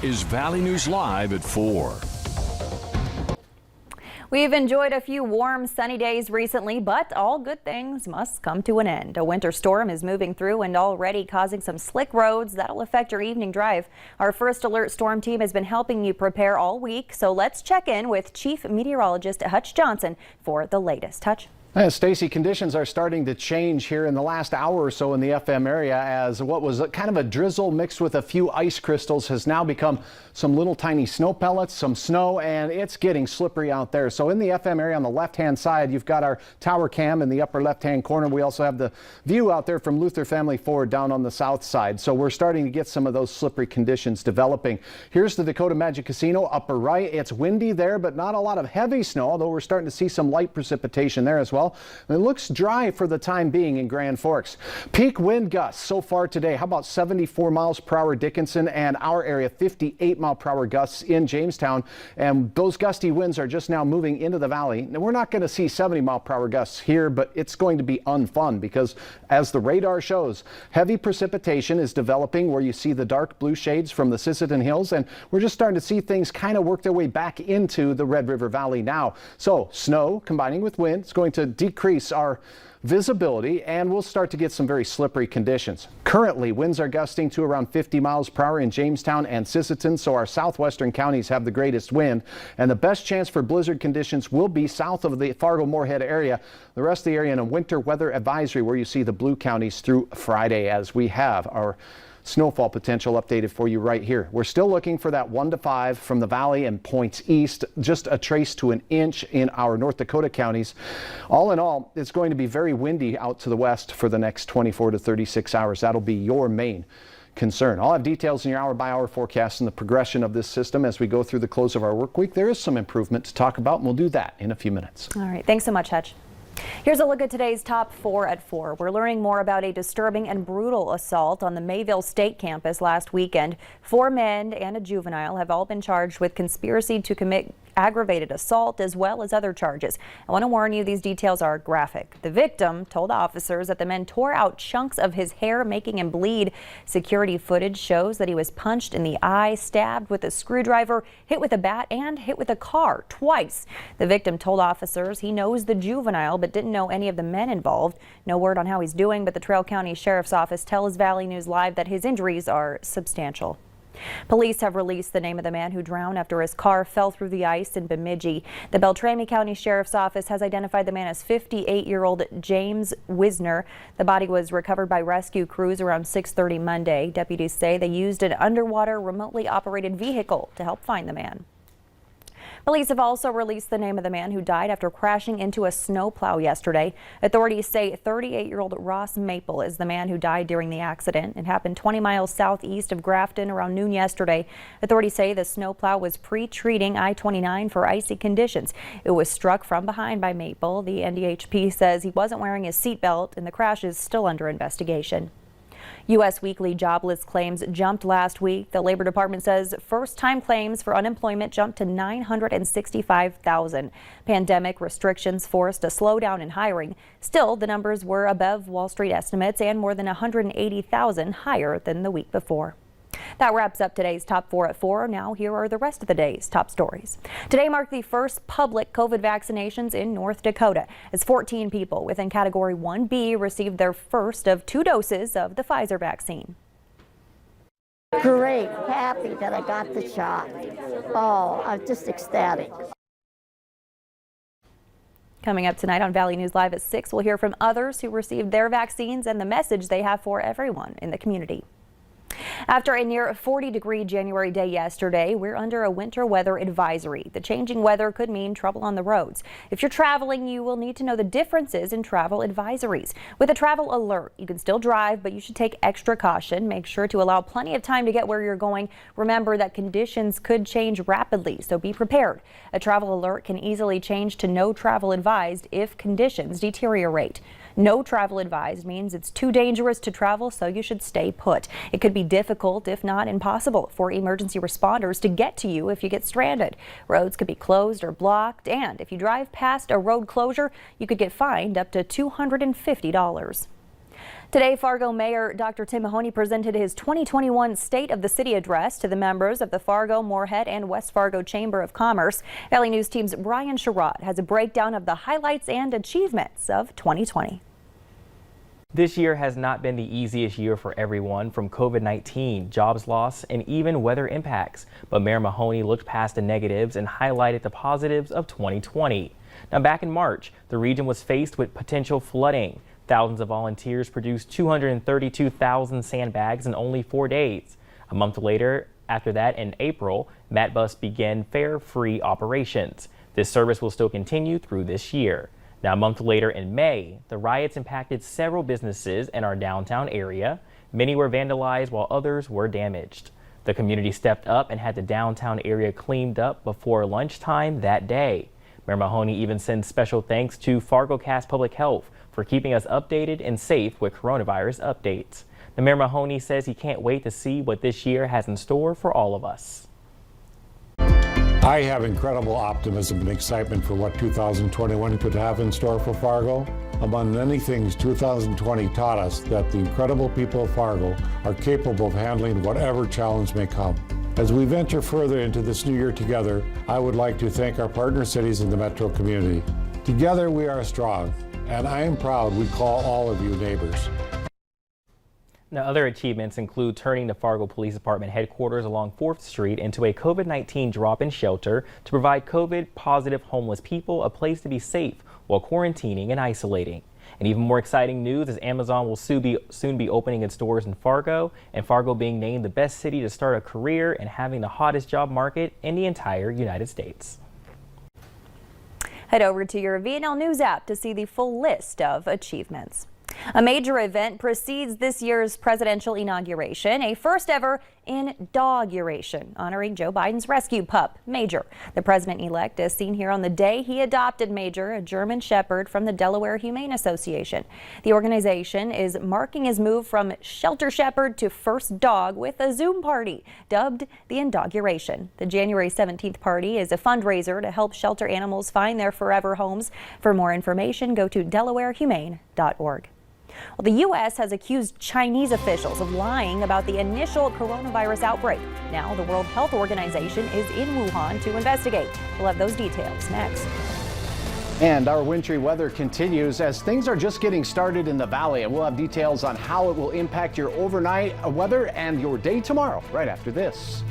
is Valley News Live at 4. We've enjoyed a few warm, sunny days recently, but all good things must come to an end. A winter storm is moving through and already causing some slick roads that'll affect your evening drive. Our First Alert Storm team has been helping you prepare all week, so let's check in with Chief Meteorologist Hutch Johnson for the latest. Hutch. Stacy, conditions are starting to change here in the last hour or so in the FM area, as what was kind of a drizzle mixed with a few ice crystals has now become some little tiny snow pellets, some snow, and it's getting slippery out there. So in the FM area on the left-hand side, you've got our tower cam in the upper left-hand corner. We also have the view out there from Luther Family Ford down on the south side. So we're starting to get some of those slippery conditions developing. Here's the Dakota Magic Casino upper right. It's windy there, but not a lot of heavy snow, although we're starting to see some light precipitation there as well. It looks dry for the time being in Grand Forks. Peak wind gusts so far today. How about 74 miles per hour Dickinson, and our area 58 mile per hour gusts in Jamestown. And those gusty winds are just now moving into the valley. Now, we're not going to see 70 mile per hour gusts here, but it's going to be unfun because, as the radar shows, heavy precipitation is developing where you see the dark blue shades from the Sisseton Hills, and we're just starting to see things kind of work their way back into the Red River Valley now. So snow combining with wind is going to decrease our visibility, and we'll start to get some very slippery conditions. Currently, winds are gusting to around 50 miles per hour in Jamestown and Sisseton, so our southwestern counties have the greatest wind, and the best chance for blizzard conditions will be south of the Fargo-Moorhead area. The rest of the area in a winter weather advisory where you see the blue counties through Friday, as we have our snowfall potential updated for you right here. We're still looking for that 1 to 5 from the valley and points east, just a trace to an inch in our North Dakota counties. All in all, it's going to be very windy out to the west for the next 24 to 36 hours. That'll be your main concern. I'll have details in your hour-by-hour forecast and the progression of this system as we go through the close of our work week. There is some improvement to talk about, and we'll do that in a few minutes. All right. Thanks so much, Hutch. Here's a look at today's top 4 at 4. We're learning more about a disturbing and brutal assault on the Mayville State campus last weekend. 4 men and a juvenile have all been charged with conspiracy to commit aggravated assault as well as other charges. I want to warn you, these details are graphic. The victim told officers that the men tore out chunks of his hair, making him bleed. Security footage shows that he was punched in the eye, stabbed with a screwdriver, hit with a bat, and hit with a car twice. The victim told officers he knows the juvenile but didn't know any of the men involved. No word on how he's doing, but the Trail County Sheriff's Office tells Valley News Live that his injuries are substantial. Police have released the name of the man who drowned after his car fell through the ice in Bemidji. The Beltrami County Sheriff's Office has identified the man as 58-year-old James Wisner. The body was recovered by rescue crews around 6:30 Monday. Deputies say they used an underwater remotely operated vehicle to help find the man. Police have also released the name of the man who died after crashing into a snowplow yesterday. Authorities say 38-year-old Ross Maple is the man who died during the accident. It happened 20 miles southeast of Grafton around noon yesterday. Authorities say the snowplow was pre-treating I-29 for icy conditions. It was struck from behind by Maple. The NDHP says he wasn't wearing his seatbelt, and the crash is still under investigation. U.S. weekly jobless claims jumped last week. The Labor Department says first-time claims for unemployment jumped to 965,000. Pandemic restrictions forced a slowdown in hiring. Still, the numbers were above Wall Street estimates and more than 180,000 higher than the week before. That wraps up today's top 4 at 4. Now here are the rest of the day's top stories. Today marked the first public COVID vaccinations in North Dakota, as 14 people within Category 1B received their first of 2 doses of the Pfizer vaccine. Great, happy that I got the shot. Oh, I'm just ecstatic. Coming up tonight on Valley News Live at 6, we'll hear from others who received their vaccines and the message they have for everyone in the community. After a near 40-degree January day yesterday, we're under a winter weather advisory. The changing weather could mean trouble on the roads. If you're traveling, you will need to know the differences in travel advisories. With a travel alert, you can still drive, but you should take extra caution. Make sure to allow plenty of time to get where you're going. Remember that conditions could change rapidly, so be prepared. A travel alert can easily change to no travel advised if conditions deteriorate. No travel advised means it's too dangerous to travel, so you should stay put. It could be difficult, if not impossible, for emergency responders to get to you if you get stranded. Roads could be closed or blocked, and if you drive past a road closure, you could get fined up to $250. Today, Fargo Mayor Dr. Tim Mahoney presented his 2021 State of the City address to the members of the Fargo, Moorhead, and West Fargo Chamber of Commerce. Valley News Team's Brian Sherrod has a breakdown of the highlights and achievements of 2020. This year has not been the easiest year for everyone, from COVID-19, jobs loss, and even weather impacts. But Mayor Mahoney looked past the negatives and highlighted the positives of 2020. Now, back in March, the region was faced with potential flooding. Thousands of volunteers produced 232,000 sandbags in only 4 days. A month later, after that, in April, MatBus began fare-free operations. This service will still continue through this year. Now, a month later in May, the riots impacted several businesses in our downtown area. Many were vandalized while others were damaged. The community stepped up and had the downtown area cleaned up before lunchtime that day. Mayor Mahoney even sends special thanks to FargoCast Public Health for keeping us updated and safe with coronavirus updates. The Mayor Mahoney says he can't wait to see what this year has in store for all of us. I have incredible optimism and excitement for what 2021 could have in store for Fargo. Among many things, 2020 taught us that the incredible people of Fargo are capable of handling whatever challenge may come. As we venture further into this new year together, I would like to thank our partner cities in the metro community. Together we are strong, and I am proud we call all of you neighbors. Now, other achievements include turning the Fargo Police Department headquarters along 4th Street into a COVID-19 drop-in shelter to provide COVID-positive homeless people a place to be safe while quarantining and isolating. And even more exciting news is Amazon will soon be opening its doors in Fargo, and Fargo being named the best city to start a career and having the hottest job market in the entire United States. Head over to your VNL News app to see the full list of achievements. A major event precedes this year's presidential inauguration, a first ever Indogguration, honoring Joe Biden's rescue pup, Major. The president-elect is seen here on the day he adopted Major, a German Shepherd from the Delaware Humane Association. The organization is marking his move from shelter shepherd to first dog with a Zoom party, dubbed the Indogguration. The January 17th party is a fundraiser to help shelter animals find their forever homes. For more information, go to delawarehumane.org. Well, the U.S. has accused Chinese officials of lying about the initial coronavirus outbreak. Now, the World Health Organization is in Wuhan to investigate. We'll have those details next. And our wintry weather continues as things are just getting started in the valley, and we'll have details on how it will impact your overnight weather and your day tomorrow right after this.